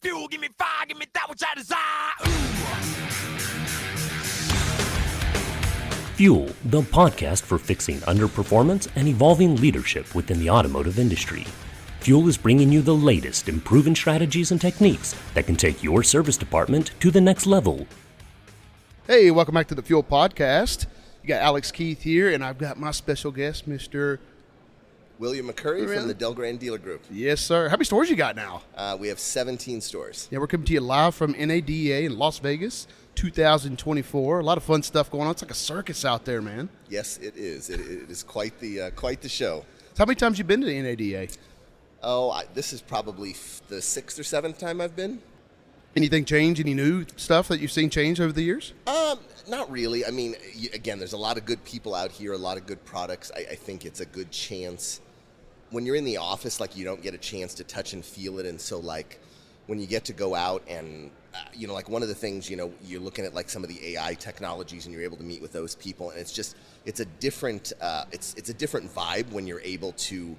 fuel, give me fire, give me that which I desire. Fuel, the podcast for fixing underperformance and evolving leadership within the automotive industry. Fuel is bringing you the latest in proven strategies and techniques that can take your service department to the next level. Hey, welcome back to the Fuel Podcast. You got Alex Keith here, and I've got my special guest, Mr. William McCurry from the Grande dealer group. Yes, sir. How many stores you got now? We have 17 stores. Yeah, we're coming to you live from NADA in Las Vegas, 2024. A lot of fun stuff going on. It's like a circus out there, man. Yes, it is. It is quite the show. So how many times you been to the NADA? This is probably the 6th or 7th time I've been. Anything change? Any new stuff that you've seen change over the years? Not really. I mean, again, there's a lot of good people out here, a lot of good products. I think it's a good chance. When you're in the office, like, you don't get a chance to touch and feel it. And so, like, when you get to go out and, like, one of the things, you're looking at, like, some of the AI technologies and you're able to meet with those people. And it's a different vibe when you're able to,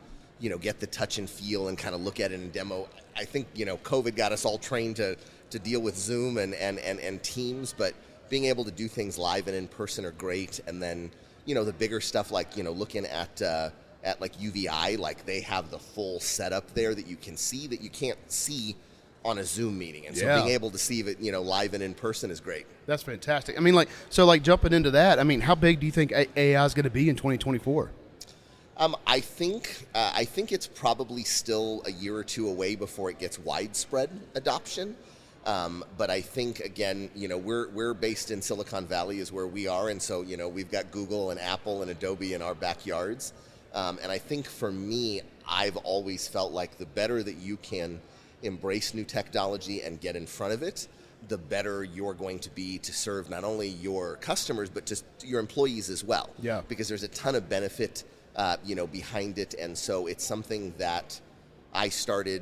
get the touch and feel and kind of look at it and demo. I think, COVID got us all trained to deal with Zoom and Teams, but being able to do things live and in person are great. And then, the bigger stuff, like, looking at like UVI, like, they have the full setup there that you can see that you can't see on a Zoom meeting. And so being able to see it, live and in person is great. That's fantastic. I mean, jumping into that, I mean, how big do you think AI is going to be in 2024? I think it's probably still a year or two away before it gets widespread adoption. But I think, again, we're based in Silicon Valley is where we are. And so, we've got Google and Apple and Adobe in our backyards. And I think for me, I've always felt like the better that you can embrace new technology and get in front of it, the better you're going to be to serve not only your customers, but just your employees as well. Yeah. Because there's a ton of benefit, behind it. And so it's something that I started,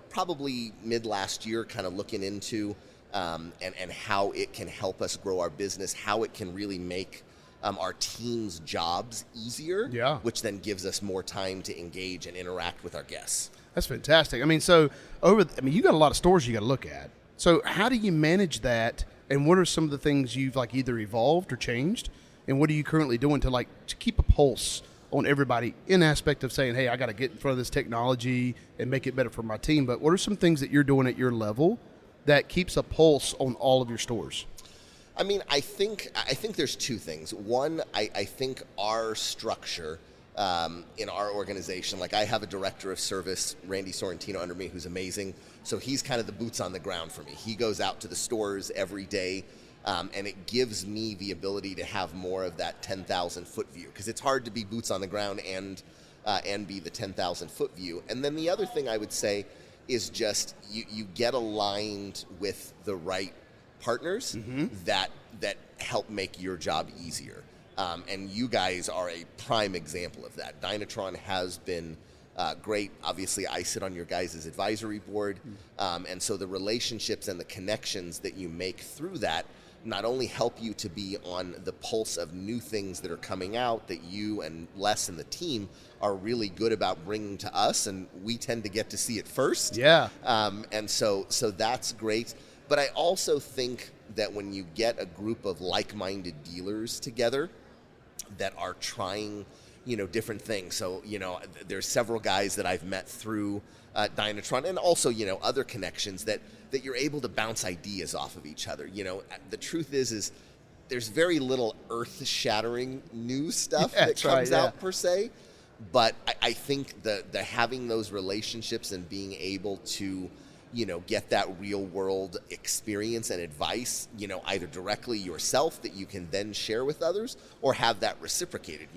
probably mid last year, kind of looking into and how it can help us grow our business, how it can really make our team's jobs easier, which then gives us more time to engage and interact with our guests. That's fantastic. I mean, you got a lot of stores you got to look at. So how do you manage that, and what are some of the things you've either evolved or changed, and what are you currently doing to keep a pulse on everybody in aspect of saying, hey, I got to get in front of this technology and make it better for my team? But what are some things that you're doing at your level that keeps a pulse on all of your stores? I mean, I think there's two things. One, I think our structure in our organization, like, I have a director of service, Randy Sorrentino, under me, who's amazing. So he's kind of the boots on the ground for me. He goes out to the stores every day, and it gives me the ability to have more of that 10,000-foot view, because it's hard to be boots on the ground and be the 10,000-foot view. And then the other thing I would say is just you get aligned with the right partners that help make your job easier. And you guys are a prime example of that. Dynatron has been great. Obviously, I sit on your guys' advisory board. And so the relationships and the connections that you make through that not only help you to be on the pulse of new things that are coming out that you and Les and the team are really good about bringing to us, and we tend to get to see it first. Yeah. And so that's great. But I also think that when you get a group of like-minded dealers together that are trying, different things. So, there's several guys that I've met through Dynatron, and also, other connections that you're able to bounce ideas off of each other. The truth is there's very little earth-shattering new stuff that comes out per se. But I think the having those relationships and being able to, get that real world experience and advice, either directly yourself that you can then share with others, or have that reciprocated.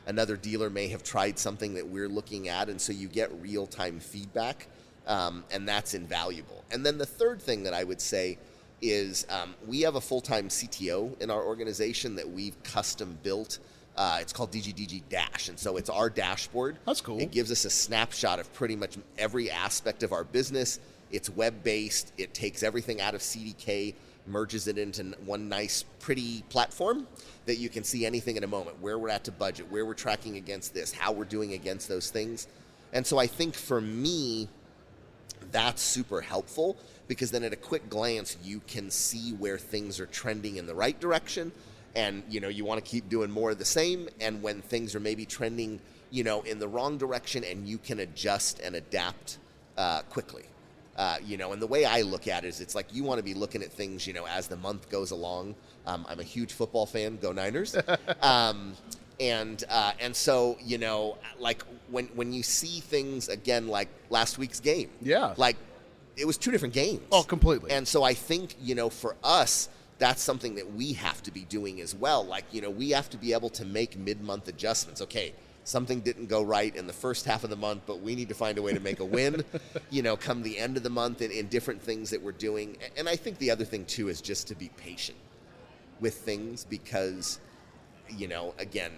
Another dealer may have tried something that we're looking at, and so you get real-time feedback, and that's invaluable. And then the third thing that I would say is we have a full-time CTO in our organization that we've custom built. It's called DGDG Dash, and so it's our dashboard. That's cool. It gives us a snapshot of pretty much every aspect of our business. It's web-based. It takes everything out of CDK, merges it into one nice, pretty platform that you can see anything in a moment, where we're at to budget, where we're tracking against this, how we're doing against those things. And so I think for me, that's super helpful, because then at a quick glance you can see where things are trending in the right direction, and you want to keep doing more of the same, and when things are maybe trending in the wrong direction, and you can adjust and adapt quickly. And the way I look at it is, it's like you want to be looking at things as the month goes along. I'm a huge football fan, go Niners. And so like when you see things again, like last week's game, like it was two different games. Oh, completely. And so I think for us, that's something that we have to be doing as well. Like we have to be able to make mid-month adjustments. Okay, something didn't go right in the first half of the month, but we need to find a way to make a win come the end of the month, in different things that we're doing. And I think the other thing too is just to be patient with things, because again,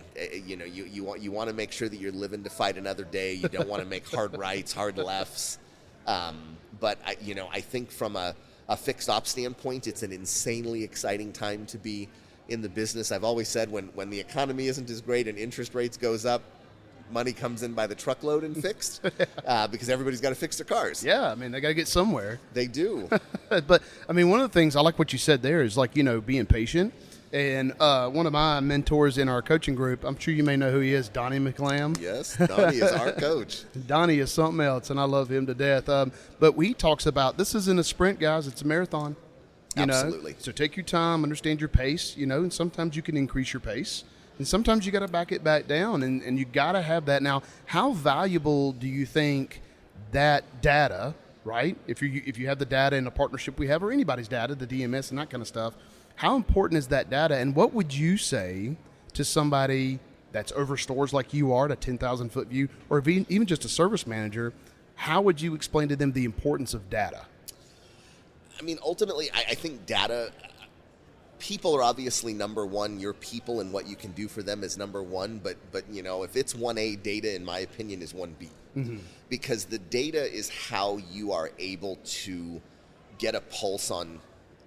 you want to make sure that you're living to fight another day. You don't want to make hard rights, hard lefts. But I think from a fixed ops standpoint, it's an insanely exciting time to be in the business. I've always said when the economy isn't as great and interest rates goes up, money comes in by the truckload in fixed, because everybody's got to fix their cars. Yeah, I mean, they got to get somewhere. They do. But I mean, one of the things I like what you said there is like, being patient. And one of my mentors in our coaching group, I'm sure you may know who he is, Donnie McLam. Yes, Donnie is our coach. Donnie is something else, and I love him to death. But he talks about, this isn't a sprint, guys, it's a marathon. Absolutely. So take your time, understand your pace, and sometimes you can increase your pace, and sometimes you got to back it back down, and you got to have that. Now, how valuable do you think that data, right? If you have the data in a partnership we have, or anybody's data, the DMS and that kind of stuff, how important is that data, and what would you say to somebody that's over stores like you are at a 10,000-foot view, or even just a service manager? How would you explain to them the importance of data? I mean, ultimately, I think data, people are obviously number one. Your people and what you can do for them is number one. But if it's 1A, data, in my opinion, is 1B. Mm-hmm. Because the data is how you are able to get a pulse on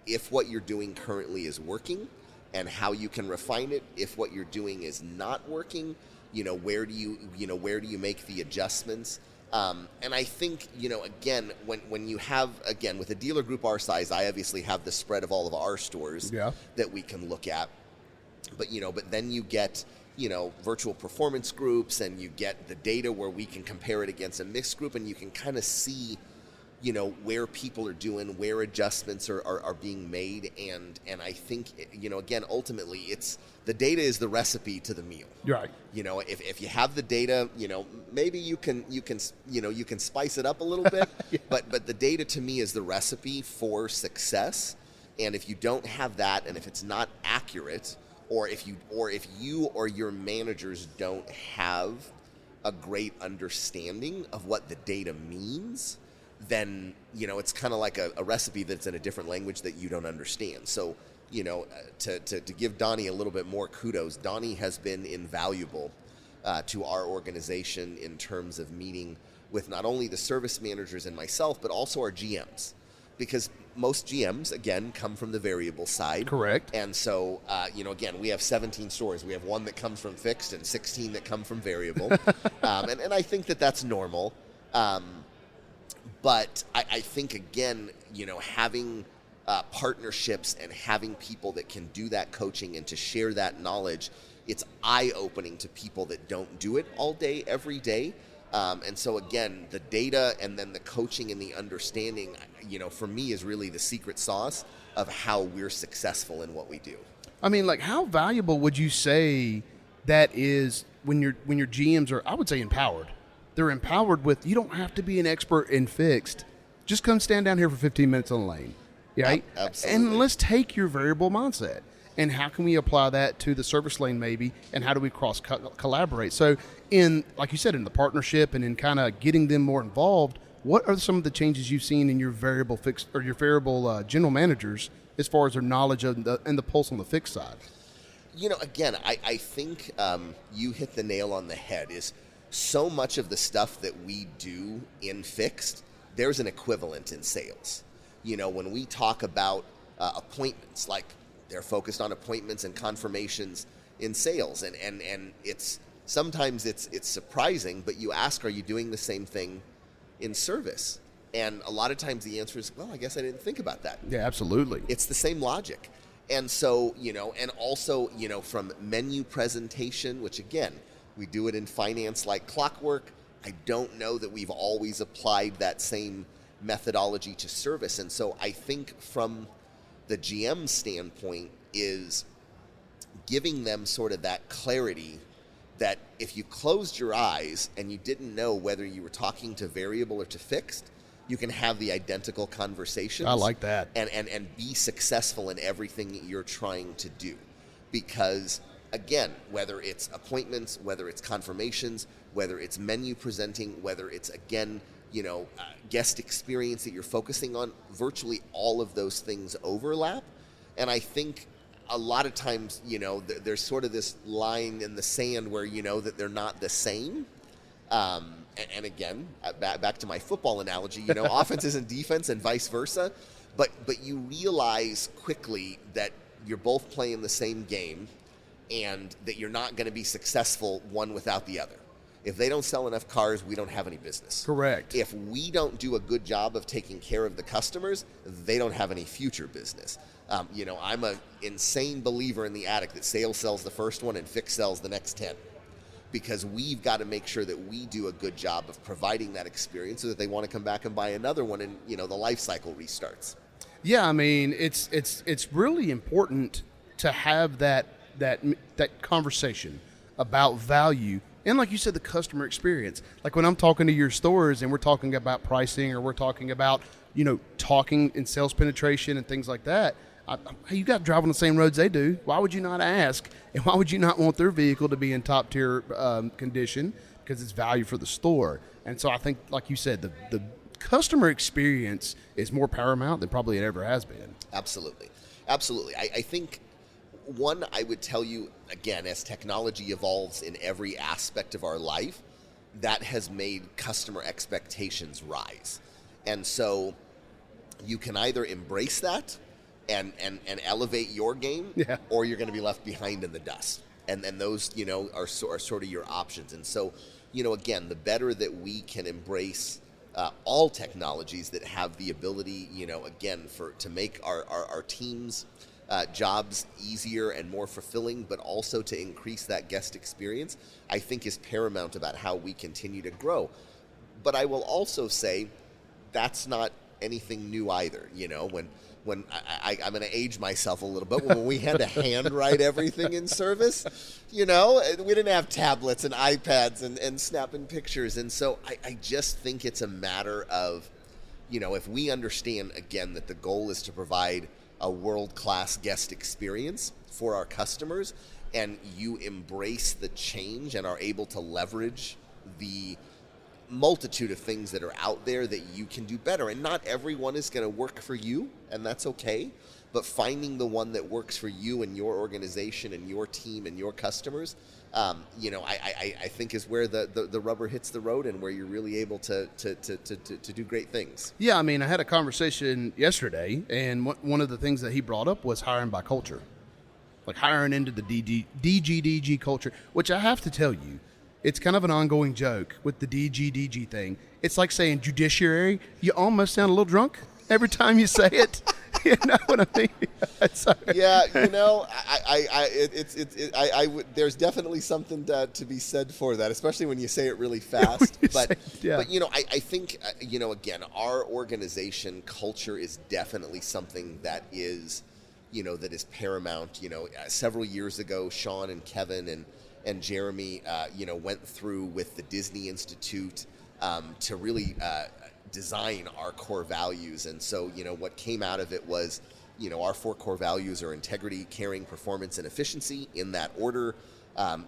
if what you're doing currently is working, and how you can refine it. If what you're doing is not working, where do you make the adjustments? And I think, again, when you have, again, with a dealer group our size, I obviously have the spread of all of our stores that we can look at. But then you get, virtual performance groups, and you get the data where we can compare it against a mixed group, and you can kind of see, where people are doing, where adjustments are being made. And I think, again, ultimately it's, the data is the recipe to the meal. Right. If you have the data, maybe you can spice it up a little bit, but the data to me is the recipe for success. And if you don't have that, and if it's not accurate, or if you or your managers don't have a great understanding of what the data means, then it's kind of like a recipe that's in a different language that you don't understand. So to give Donnie a little bit more kudos, Donnie has been invaluable to our organization in terms of meeting with not only the service managers and myself, but also our GMs, because most GMs, again, come from the variable side. Correct. And so, again, we have 17 stores. We have one that comes from fixed and 16 that come from variable. And I think that's normal. But I think, again, having partnerships and having people that can do that coaching and to share that knowledge, it's eye-opening to people that don't do it all day, every day. And so, again, the data and then the coaching and the understanding, for me is really the secret sauce of how we're successful in what we do. I mean, like, how valuable would you say that is when your GMs are, I would say, empowered? They're empowered with, you don't have to be an expert in fixed. Just come stand down here for 15 minutes on the lane. Right? Absolutely. And let's take your variable mindset. And how can we apply that to the service lane maybe? And how do we cross collaborate? So in, like you said, in the partnership and in kind of getting them more involved, what are some of the changes you've seen in your variable fixed or your variable general managers as far as their knowledge of and the pulse on the fixed side? Again, I think you hit the nail on the head. Is so much of the stuff that we do in fixed, there's an equivalent in sales. When we talk about appointments, like they're focused on appointments and confirmations in sales, and it's sometimes it's surprising, but you ask, are you doing the same thing in service? And a lot of times the answer is, well, I guess I didn't think about that. Yeah, absolutely. It's the same logic. And so, and also, from menu presentation, which again, we do it in finance like clockwork. I don't know that we've always applied that same methodology to service. And so I think from the GM standpoint is giving them sort of that clarity that if you closed your eyes and you didn't know whether you were talking to variable or to fixed, you can have the identical conversations. I like that. And be successful in everything you're trying to do. Because, again, whether it's appointments, whether it's confirmations, whether it's menu presenting, whether it's, again, guest experience that you're focusing on, virtually all of those things overlap. And I think a lot of times, there's sort of this line in the sand where that they're not the same. And again, back to my football analogy, offense isn't defense and vice versa. But you realize quickly that you're both playing the same game and that you're not going to be successful one without the other. If they don't sell enough cars, we don't have any business. Correct. If we don't do a good job of taking care of the customers, they don't have any future business. I'm an insane believer in the adage that sales sells the first one and fix sells the next 10. Because we've got to make sure that we do a good job of providing that experience so that they want to come back and buy another one and, the life cycle restarts. Yeah, I mean, it's really important to have that conversation about value. And like you said, the customer experience. Like when I'm talking to your stores and we're talking about pricing or we're talking about, talking in sales penetration and things like that, hey, you got to drive on the same roads they do. Why would you not ask? And why would you not want their vehicle to be in top tier condition? Because it's value for the store. And so I think, like you said, the customer experience is more paramount than probably it ever has been. Absolutely. I think one, I would tell you, again, as technology evolves in every aspect of our life, that has made customer expectations rise. And so you can either embrace that and elevate your game, or you're going to be left behind in the dust. And those, are sort of your options. And so, again, the better that we can embrace all technologies that have the ability, again, to make our teams' jobs easier and more fulfilling, but also to increase that guest experience, I think is paramount about how we continue to grow. But I will also say that's not anything new either. When I'm going to age myself a little bit, when we had to handwrite everything in service, we didn't have tablets and iPads and snapping pictures. And so I just think it's a matter of, if we understand, again, that the goal is to provide a world-class guest experience for our customers, and you embrace the change and are able to leverage the multitude of things that are out there that you can do better. And not everyone is going to work for you, and that's okay. But finding the one that works for you and your organization and your team and your customers, I think is where the rubber hits the road and where you're really able to do great things. Yeah, I mean, I had a conversation yesterday, and one of the things that he brought up was hiring by culture. Like hiring into the DGDG culture, which I have to tell you, it's kind of an ongoing joke with the DGDG thing. It's like saying judiciary. You almost sound a little drunk every time you say it. You know what I mean? Yeah, there's definitely something to be said for that, especially when you say it really fast. But I think again, our organization culture is definitely something that is, that is paramount. Several years ago, Sean and Kevin and Jeremy, went through with the Disney Institute to really design our core values. And so, what came out of it was, our 4 core values are integrity, caring, performance, and efficiency, in that order.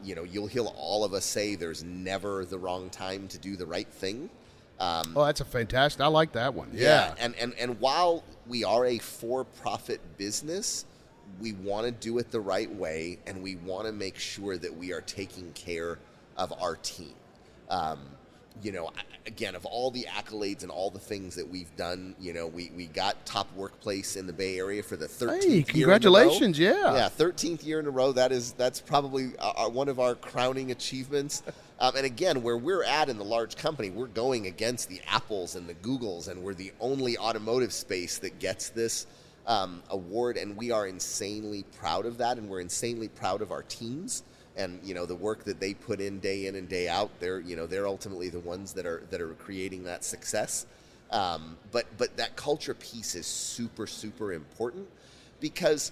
You'll hear all of us say there's never the wrong time to do the right thing. That's a fantastic, I like that one. Yeah. And while we are a for-profit business, we want to do it the right way, and we want to make sure that we are taking care of our team. Again, of all the accolades and all the things that we've done, we got top workplace in the Bay Area for the 13th year. Congratulations! In a row. Yeah, 13th year in a row. That's probably one of our crowning achievements. And again, where we're at in the large company, we're going against the Apples and the Googles, and we're the only automotive space that gets this award, and we are insanely proud of that, and we're insanely proud of our teams. And the work that they put in and day out, they're ultimately the ones that are creating that success. But that culture piece is super, super important, because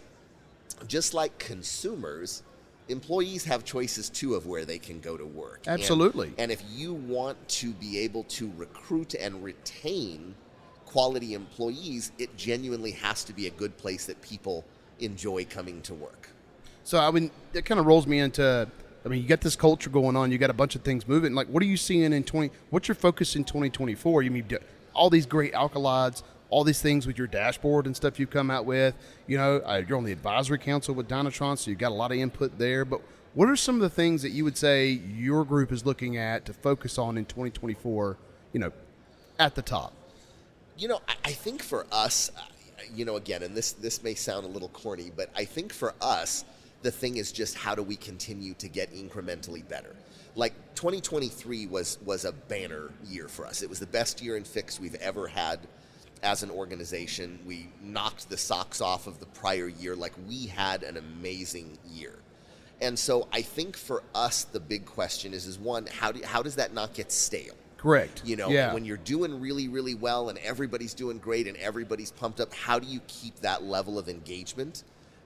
just like consumers, employees have choices too of where they can go to work. Absolutely. And if you want to be able to recruit and retain quality employees, it genuinely has to be a good place that people enjoy coming to work. So that kind of rolls me into, you got this culture going on, you got a bunch of things moving. Like, what are you seeing what's your focus in 2024? You mean all these great accolades, all these things with your dashboard and stuff you've come out with. You're on the advisory council with Dynatron, so you've got a lot of input there. But what are some of the things that you would say your group is looking at to focus on in 2024, at the top? I think for us, again, and this may sound a little corny, but I think for us, the thing is just how do we continue to get incrementally better? Like 2023 was a banner year for us. It was the best year in Fix we've ever had as an organization. We knocked the socks off of the prior year. Like, we had an amazing year. And so I think for us, the big question is one, how does that not get stale? Correct. When you're doing really, really well and everybody's doing great and everybody's pumped up, how do you keep that level of engagement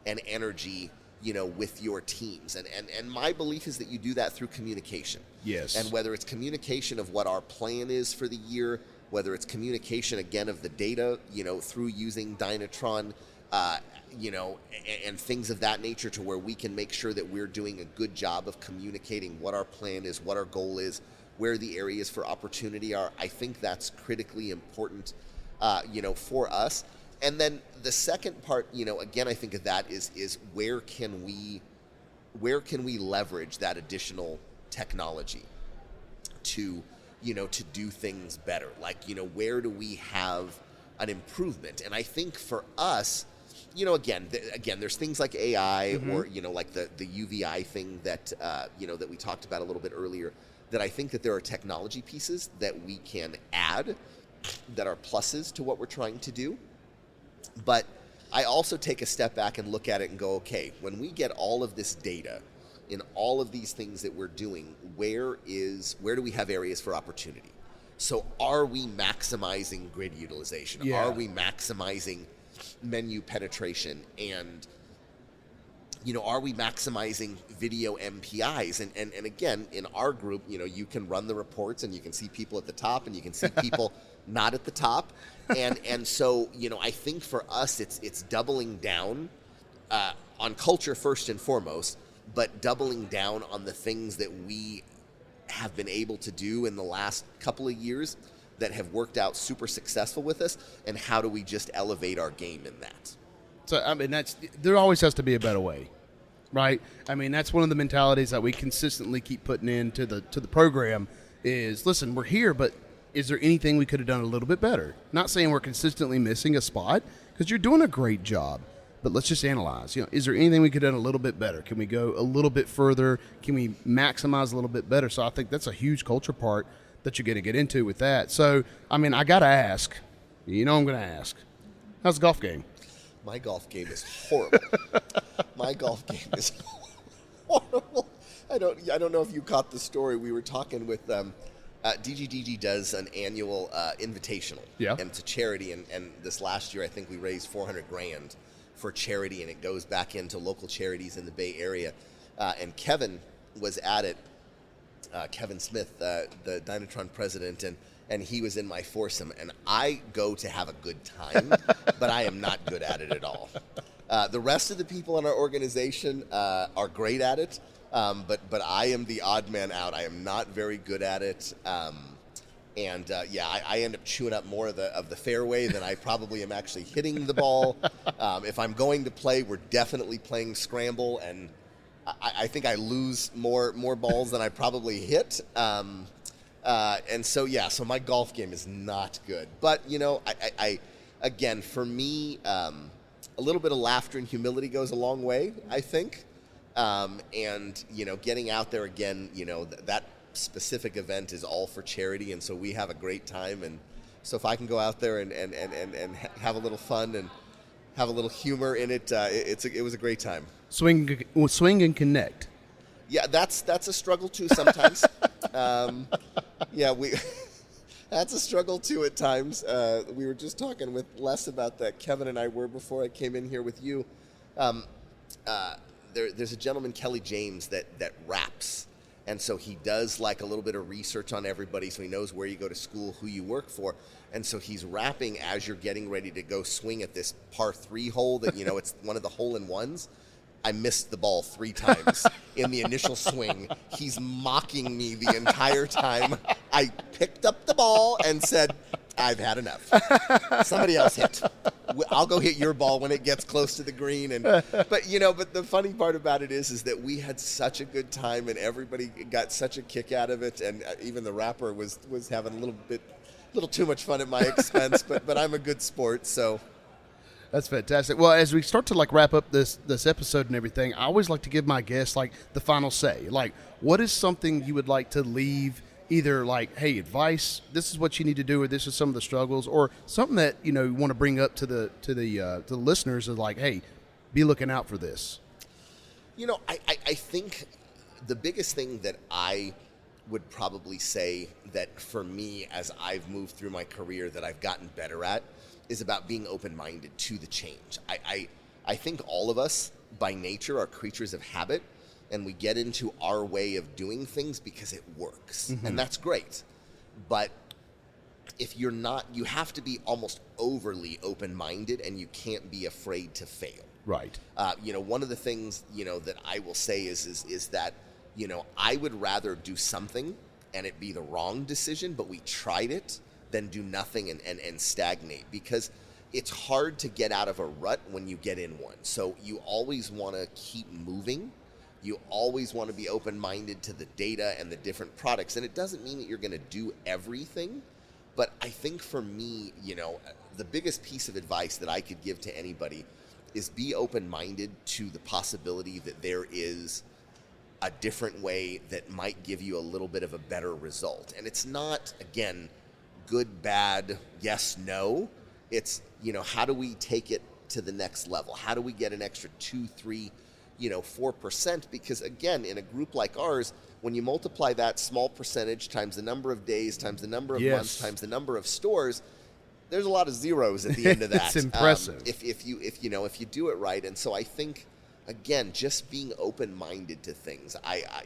and energy with your teams? And my belief is that you do that through communication. Yes. And whether it's communication of what our plan is for the year, whether it's communication, again, of the data, through using Dynatron, and things of that nature, to where we can make sure that we're doing a good job of communicating what our plan is, what our goal is, where the areas for opportunity are. I think that's critically important, for us. And then the second part, again, I think of that is where can we leverage that additional technology to do things better? Like, where do we have an improvement? And I think for us, again, there's things like AI, or, like the UVI thing that, that we talked about a little bit earlier, that I think that there are technology pieces that we can add that are pluses to what we're trying to do. But I also take a step back and look at it and go, okay, when we get all of this data in all of these things that we're doing, where do we have areas for opportunity? So are we maximizing grid utilization? Yeah. Are we maximizing menu penetration? And are we maximizing video MPIs? And again, in our group, you can run the reports and you can see people at the top and you can see people not at the top. And so, I think for us, it's doubling down on culture first and foremost, but doubling down on the things that we have been able to do in the last couple of years that have worked out super successful with us, and how do we just elevate our game in that? So, there always has to be a better way, right? That's one of the mentalities that we consistently keep putting into the program is, listen, we're here, but is there anything we could have done a little bit better? Not saying we're consistently missing a spot, because you're doing a great job, but let's just analyze. Is there anything we could have done a little bit better? Can we go a little bit further? Can we maximize a little bit better? So I think that's a huge culture part that you're going to get into with that. So, I got to ask. I'm going to ask. How's the golf game? My golf game is horrible. My golf game is horrible. I don't know if you caught the story. We were talking with DGDG does an annual invitational. Yeah. And it's a charity. And this last year, I think we raised $400,000 for charity, and it goes back into local charities in the Bay Area. And Kevin was at it. Kevin Smith, the Dynatron president, and he was in my foursome. And I go to have a good time, but I am not good at it at all. The rest of the people in our organization are great at it, but I am the odd man out. I am not very good at it. I end up chewing up more of the fairway than I probably am actually hitting the ball. If I'm going to play, we're definitely playing scramble, and I think I lose more balls than I probably hit. And so, yeah, so my golf game is not good. But, you know, I again, for me, a little bit of laughter and humility goes a long way, I think. And, you know, getting out there again, you know, that specific event is all for charity. And so we have a great time. And so if I can go out there and have a little fun and have a little humor in it, it was a great time. Swing and connect. Yeah, that's a struggle too sometimes. That's a struggle too at times. We were just talking with Les about that. Kevin and I were before I came in here with you. There's a gentleman, Kelly James, that raps. And so he does like a little bit of research on everybody, so he knows where you go to school, who you work for. And so he's rapping as you're getting ready to go swing at this par 3 hole that, you know, it's one of the hole-in-ones. I missed the ball 3 times in the initial swing. He's mocking me the entire time. I picked up the ball and said, I've had enough. Somebody else hit. I'll go hit your ball when it gets close to the green. But the funny part about it is that we had such a good time and everybody got such a kick out of it. And even the rapper was having a little too much fun at my expense. but I'm a good sport, so. That's fantastic. Well, as we start to like wrap up this episode and everything, I always like to give my guests like the final say. Like, what is something you would like to leave? Either like, hey, advice, this is what you need to do, or this is some of the struggles, or something that you want to bring up to the listeners of like, hey, be looking out for this. I think the biggest thing that I would probably say that for me, as I've moved through my career, that I've gotten better at, is about being open-minded to the change. I think all of us, by nature, are creatures of habit. And we get into our way of doing things because it works. Mm-hmm. And that's great. But if you're not, you have to be almost overly open-minded and you can't be afraid to fail. Right. One of the things, that I will say is that, I would rather do something and it be the wrong decision, but we tried it, than do nothing and stagnate. Because it's hard to get out of a rut when you get in one. So you always want to keep moving. You always want to be open-minded to the data and the different products. And it doesn't mean that you're going to do everything. But I think for me, the biggest piece of advice that I could give to anybody is be open-minded to the possibility that there is a different way that might give you a little bit of a better result. And it's not, again, good, bad, yes, no. It's, how do we take it to the next level? How do we get an extra 2, 3, 4%, because again, in a group like ours, when you multiply that small percentage times the number of days, times the number of months, times the number of stores, there's a lot of zeros at the end of that. It's impressive. If you do it right. And so I think, again, just being open-minded to things.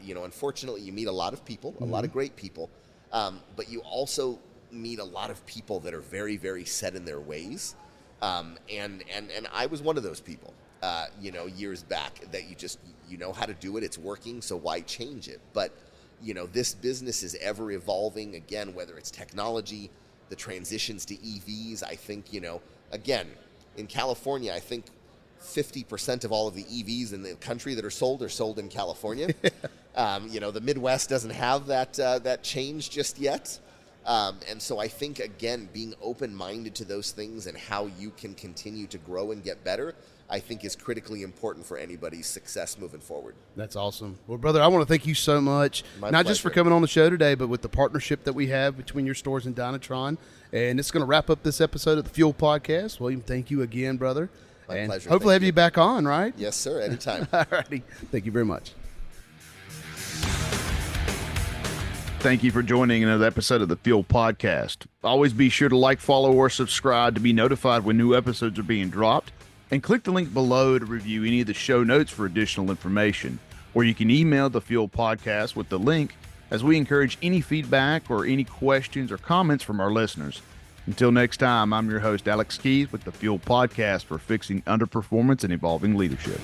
Unfortunately, you meet a lot of people, a lot of great people, but you also meet a lot of people that are very, very set in their ways. And I was one of those people. Years back, that you know how to do it, it's working, so why change it? But, this business is ever evolving, again, whether it's technology, the transitions to EVs. I think, again, in California, I think 50% of all of the EVs in the country that are sold in California. The Midwest doesn't have that change just yet. And so I think, again, being open-minded to those things and how you can continue to grow and get better, I think is critically important for anybody's success moving forward. That's awesome. Well, brother, I want to thank you so much, My not pleasure. just for coming on the show today, but with the partnership that we have between your stores and Dynatron. And it's going to wrap up this episode of the Fuel Podcast. William, thank you again, brother. My pleasure. Hopefully Thank have you back on, right? Yes, sir. Anytime. All righty. Thank you very much. Thank you for joining another episode of the Fuel Podcast. Always be sure to like, follow, or subscribe to be notified when new episodes are being dropped. And click the link below to review any of the show notes for additional information. Or you can email the Fuel Podcast with the link, as we encourage any feedback or any questions or comments from our listeners. Until next time, I'm your host, Alex Keys, with the Fuel Podcast for fixing underperformance and evolving leadership.